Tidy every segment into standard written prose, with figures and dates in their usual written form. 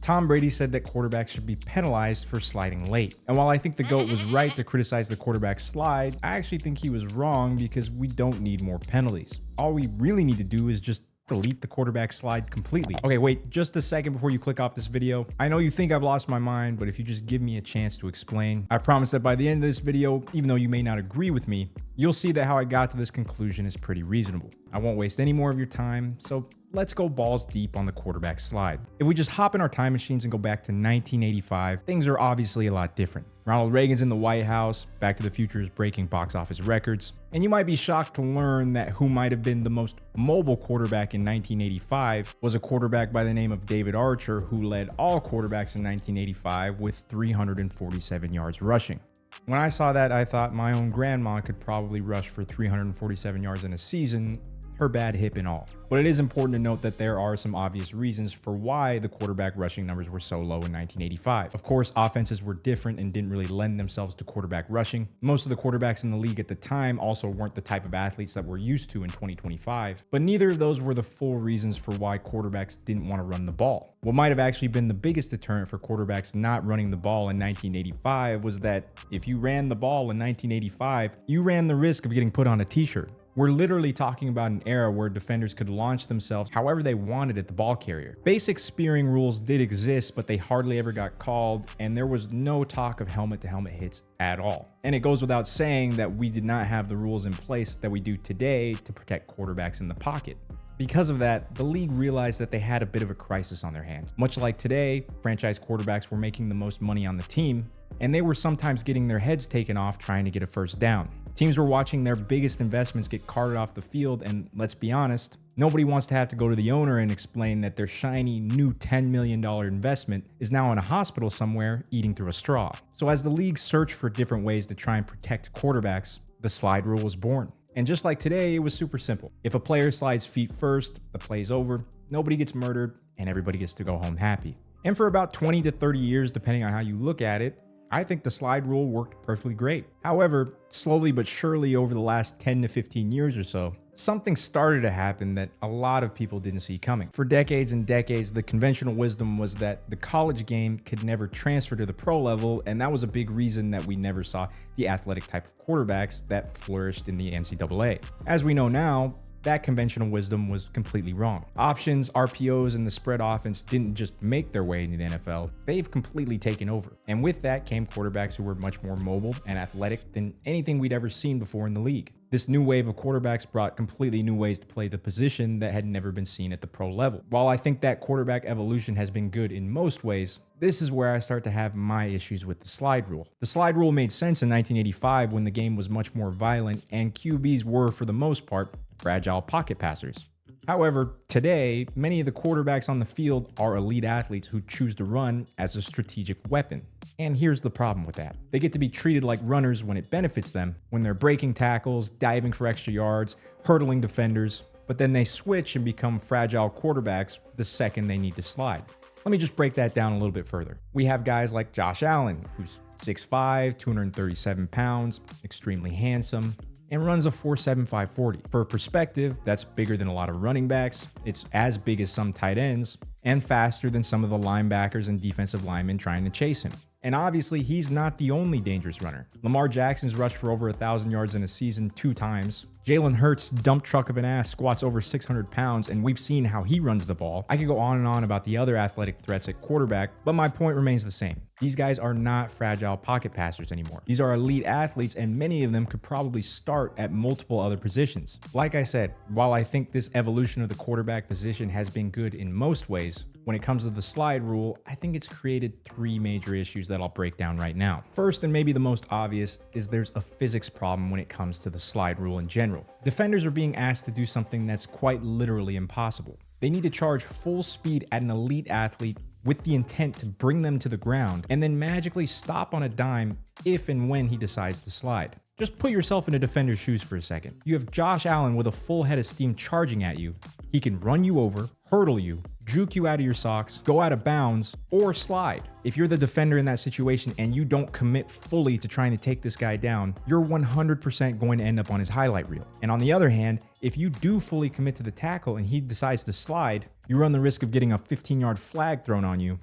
Tom Brady said that quarterbacks should be penalized for sliding late. And while I think the GOAT was right to criticize the quarterback slide, I actually think he was wrong because we don't need more penalties. All we really need to do is just delete the quarterback slide completely. Okay, wait just a second before you click off this video. I know you think I've lost my mind, but if you just give me a chance to explain, I promise that by the end of this video, even though you may not agree with me, you'll see that how I got to this conclusion is pretty reasonable. I won't waste any more of your time, so let's go balls deep on the quarterback slide. If we just hop in our time machines and go back to 1985, things are obviously a lot different. Ronald Reagan's in the White House, Back to the Future is breaking box office records, and you might be shocked to learn that who might have been the most mobile quarterback in 1985 was a quarterback by the name of David Archer, who led all quarterbacks in 1985 with 347 yards rushing. When I saw that, I thought my own grandma could probably rush for 347 yards in a season, her bad hip and all. But it is important to note that there are some obvious reasons for why the quarterback rushing numbers were so low in 1985. Of course, offenses were different and didn't really lend themselves to quarterback rushing. Most of the quarterbacks in the league at the time also weren't the type of athletes that we're used to in 2025. But neither of those were the full reasons for why quarterbacks didn't want to run the ball. What might have actually been the biggest deterrent for quarterbacks not running the ball in 1985 was that if you ran the ball in 1985, you ran the risk of getting put on a t-shirt. We're literally talking about an era where defenders could launch themselves however they wanted at the ball carrier. Basic spearing rules did exist, but they hardly ever got called, and there was no talk of helmet-to-helmet hits at all. And it goes without saying that we did not have the rules in place that we do today to protect quarterbacks in the pocket. Because of that, the league realized that they had a bit of a crisis on their hands. Much like today, franchise quarterbacks were making the most money on the team, and they were sometimes getting their heads taken off trying to get a first down. Teams were watching their biggest investments get carted off the field, and let's be honest, nobody wants to have to go to the owner and explain that their shiny new $10 million investment is now in a hospital somewhere eating through a straw. So as the league searched for different ways to try and protect quarterbacks, the slide rule was born. And just like today, it was super simple. If a player slides feet first, the play's over, nobody gets murdered, and everybody gets to go home happy. And for about 20 to 30 years, depending on how you look at it, I think the slide rule worked perfectly great. However, slowly but surely over the last 10 to 15 years or so, something started to happen that a lot of people didn't see coming. For decades and decades, the conventional wisdom was that the college game could never transfer to the pro level, and that was a big reason that we never saw the athletic type of quarterbacks that flourished in the NCAA. As we know now, that conventional wisdom was completely wrong. Options, RPOs, and the spread offense didn't just make their way into the NFL, they've completely taken over. And with that came quarterbacks who were much more mobile and athletic than anything we'd ever seen before in the league. This new wave of quarterbacks brought completely new ways to play the position that had never been seen at the pro level. While I think that quarterback evolution has been good in most ways, this is where I start to have my issues with the slide rule. The slide rule made sense in 1985 when the game was much more violent and QBs were, for the most part, fragile pocket passers. However, today, many of the quarterbacks on the field are elite athletes who choose to run as a strategic weapon. And here's the problem with that. They get to be treated like runners when it benefits them, when they're breaking tackles, diving for extra yards, hurdling defenders, but then they switch and become fragile quarterbacks the second they need to slide. Let me just break that down a little bit further. We have guys like Josh Allen, who's 6'5", 237 pounds, extremely handsome, and runs a 4.75 40. For perspective, that's bigger than a lot of running backs. It's as big as some tight ends and faster than some of the linebackers and defensive linemen trying to chase him. And obviously, he's not the only dangerous runner. Lamar Jackson's rushed for over 1,000 yards in a season 2 times. Jalen Hurts' dump truck of an ass squats over 600 pounds, and we've seen how he runs the ball. I could go on and on about the other athletic threats at quarterback, but my point remains the same. These guys are not fragile pocket passers anymore. These are elite athletes, and many of them could probably start at multiple other positions. Like I said, while I think this evolution of the quarterback position has been good in most ways, when it comes to the slide rule, I think it's created 3 major issues that I'll break down right now. First, and maybe the most obvious, is there's a physics problem when it comes to the slide rule in general. Defenders are being asked to do something that's quite literally impossible. They need to charge full speed at an elite athlete with the intent to bring them to the ground and then magically stop on a dime if and when he decides to slide. Just put yourself in a defender's shoes for a second. You have Josh Allen with a full head of steam charging at you. He can run you over, hurdle you, juke you out of your socks, go out of bounds, or slide. If you're the defender in that situation and you don't commit fully to trying to take this guy down, you're 100% going to end up on his highlight reel. And on the other hand, if you do fully commit to the tackle and he decides to slide, you run the risk of getting a 15-yard flag thrown on you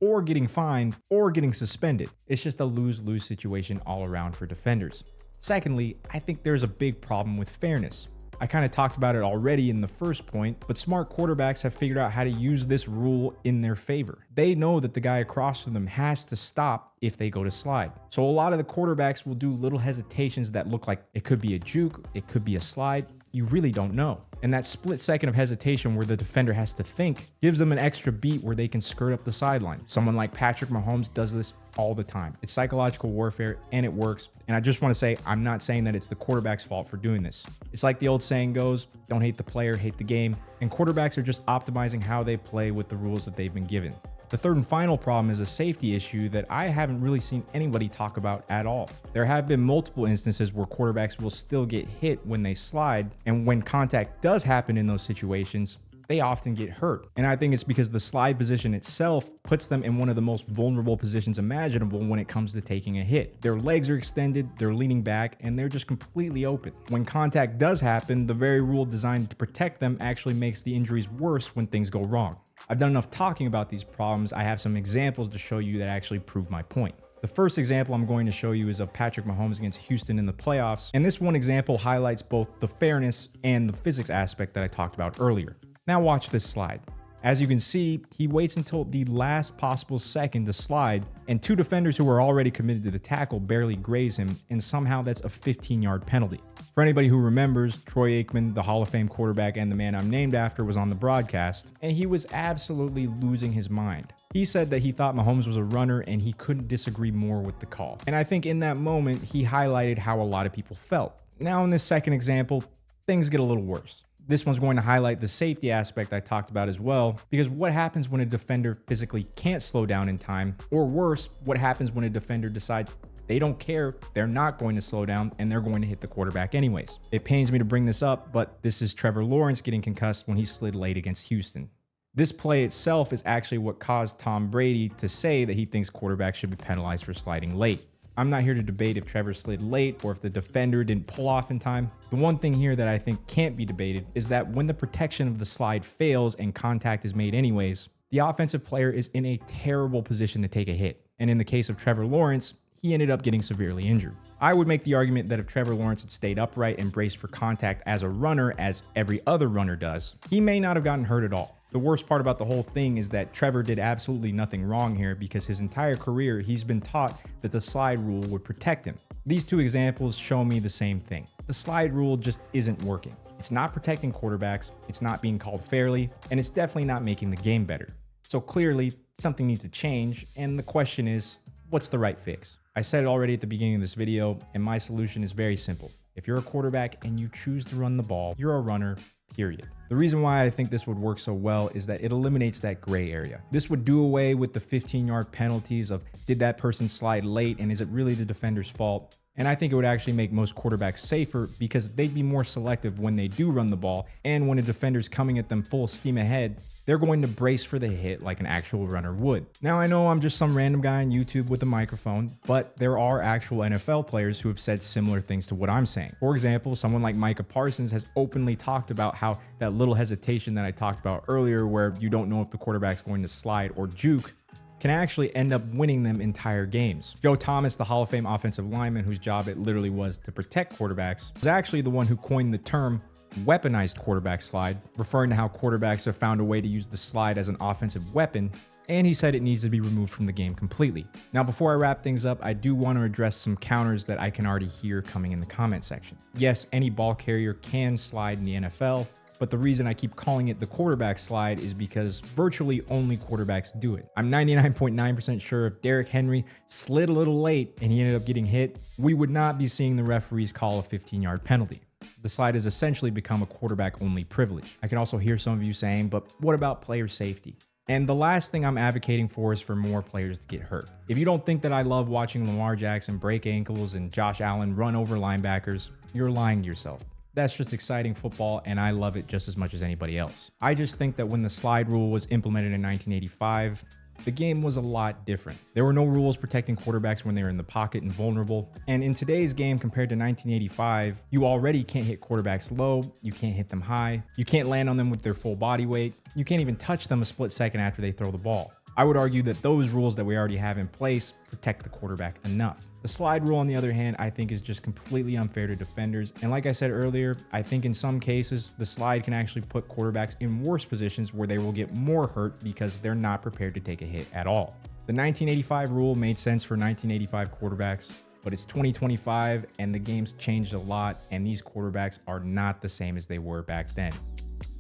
or getting fined, or getting suspended. It's just a lose-lose situation all around for defenders. Secondly, I think there's a big problem with fairness. I kind of talked about it already in the first point, but smart quarterbacks have figured out how to use this rule in their favor. They know that the guy across from them has to stop if they go to slide. So a lot of the quarterbacks will do little hesitations that look like it could be a juke, it could be a slide. You really don't know. And that split second of hesitation where the defender has to think gives them an extra beat where they can skirt up the sideline. Someone like Patrick Mahomes does this all the time. It's psychological warfare and it works. And I just want to say, I'm not saying that it's the quarterback's fault for doing this. It's like the old saying goes, don't hate the player, hate the game. And quarterbacks are just optimizing how they play with the rules that they've been given. The third and final problem is a safety issue that I haven't really seen anybody talk about at all. There have been multiple instances where quarterbacks will still get hit when they slide, and when contact does happen in those situations, they often get hurt. And I think it's because the slide position itself puts them in one of the most vulnerable positions imaginable when it comes to taking a hit. Their legs are extended, they're leaning back, and they're just completely open. When contact does happen, the very rule designed to protect them actually makes the injuries worse when things go wrong. I've done enough talking about these problems. I have some examples to show you that actually prove my point. The first example I'm going to show you is of Patrick Mahomes against Houston in the playoffs, and this one example highlights both the fairness and the physics aspect that I talked about earlier. Now watch this slide. As you can see, he waits until the last possible second to slide, and two defenders who are already committed to the tackle barely graze him, and somehow that's a 15-yard penalty. For anybody who remembers, Troy Aikman, the Hall of Fame quarterback and the man I'm named after, was on the broadcast, and he was absolutely losing his mind. He said that he thought Mahomes was a runner and he couldn't disagree more with the call. And I think in that moment, he highlighted how a lot of people felt. Now in this second example, things get a little worse. This one's going to highlight the safety aspect I talked about as well, because what happens when a defender physically can't slow down in time, or worse, what happens when a defender decides they don't care, they're not going to slow down, and they're going to hit the quarterback anyways. It pains me to bring this up, but this is Trevor Lawrence getting concussed when he slid late against Houston. This play itself is actually what caused Tom Brady to say that he thinks quarterbacks should be penalized for sliding late. I'm not here to debate if Trevor slid late or if the defender didn't pull off in time. The one thing here that I think can't be debated is that when the protection of the slide fails and contact is made anyways, the offensive player is in a terrible position to take a hit. And in the case of Trevor Lawrence, he ended up getting severely injured. I would make the argument that if Trevor Lawrence had stayed upright and braced for contact as a runner, as every other runner does, he may not have gotten hurt at all. The worst part about the whole thing is that Trevor did absolutely nothing wrong here because his entire career he's been taught that the slide rule would protect him. These two examples show me the same thing. The slide rule just isn't working. It's not protecting quarterbacks, it's not being called fairly, and it's definitely not making the game better. So clearly, something needs to change, and the question is, what's the right fix? I said it already at the beginning of this video, and my solution is very simple. If you're a quarterback and you choose to run the ball, you're a runner, period. The reason why I think this would work so well is that it eliminates that gray area. This would do away with the 15-yard penalties of did that person slide late and is it really the defender's fault? And I think it would actually make most quarterbacks safer because they'd be more selective when they do run the ball, and when a defender's coming at them full steam ahead, they're going to brace for the hit like an actual runner would. Now, I know I'm just some random guy on YouTube with a microphone, but there are actual NFL players who have said similar things to what I'm saying. For example, someone like Micah Parsons has openly talked about how that little hesitation that I talked about earlier, where you don't know if the quarterback's going to slide or juke, can actually end up winning them entire games. Joe Thomas, the Hall of Fame offensive lineman whose job it literally was to protect quarterbacks, was actually the one who coined the term weaponized quarterback slide, referring to how quarterbacks have found a way to use the slide as an offensive weapon, and he said it needs to be removed from the game completely. Now, before I wrap things up, I do want to address some counters that I can already hear coming in the comment section. Yes, any ball carrier can slide in the NFL, but the reason I keep calling it the quarterback slide is because virtually only quarterbacks do it. I'm 99.9% sure if Derrick Henry slid a little late and he ended up getting hit, we would not be seeing the referees call a 15-yard penalty. The slide has essentially become a quarterback-only privilege. I can also hear some of you saying, but what about player safety? And the last thing I'm advocating for is for more players to get hurt. If you don't think that I love watching Lamar Jackson break ankles and Josh Allen run over linebackers, you're lying to yourself. That's just exciting football, and I love it just as much as anybody else. I just think that when the slide rule was implemented in 1985, the game was a lot different. There were no rules protecting quarterbacks when they were in the pocket and vulnerable. And in today's game compared to 1985, you already can't hit quarterbacks low, you can't hit them high, you can't land on them with their full body weight, you can't even touch them a split second after they throw the ball. I would argue that those rules that we already have in place protect the quarterback enough. The slide rule, on the other hand, I think is just completely unfair to defenders. And like I said earlier, I think in some cases, the slide can actually put quarterbacks in worse positions where they will get more hurt because they're not prepared to take a hit at all. The 1985 rule made sense for 1985 quarterbacks, but it's 2025 and the game's changed a lot, and these quarterbacks are not the same as they were back then.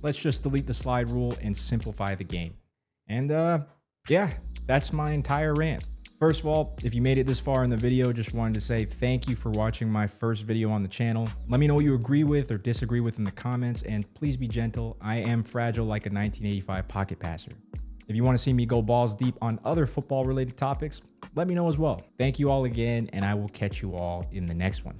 Let's just delete the slide rule and simplify the game. And yeah, that's my entire rant. First of all, if you made it this far in the video, just wanted to say thank you for watching my first video on the channel. Let me know what you agree with or disagree with in the comments, and please be gentle. I am fragile like a 1985 pocket passer. If you want to see me go balls deep on other football related topics, let me know as well. Thank you all again, and I will catch you all in the next one.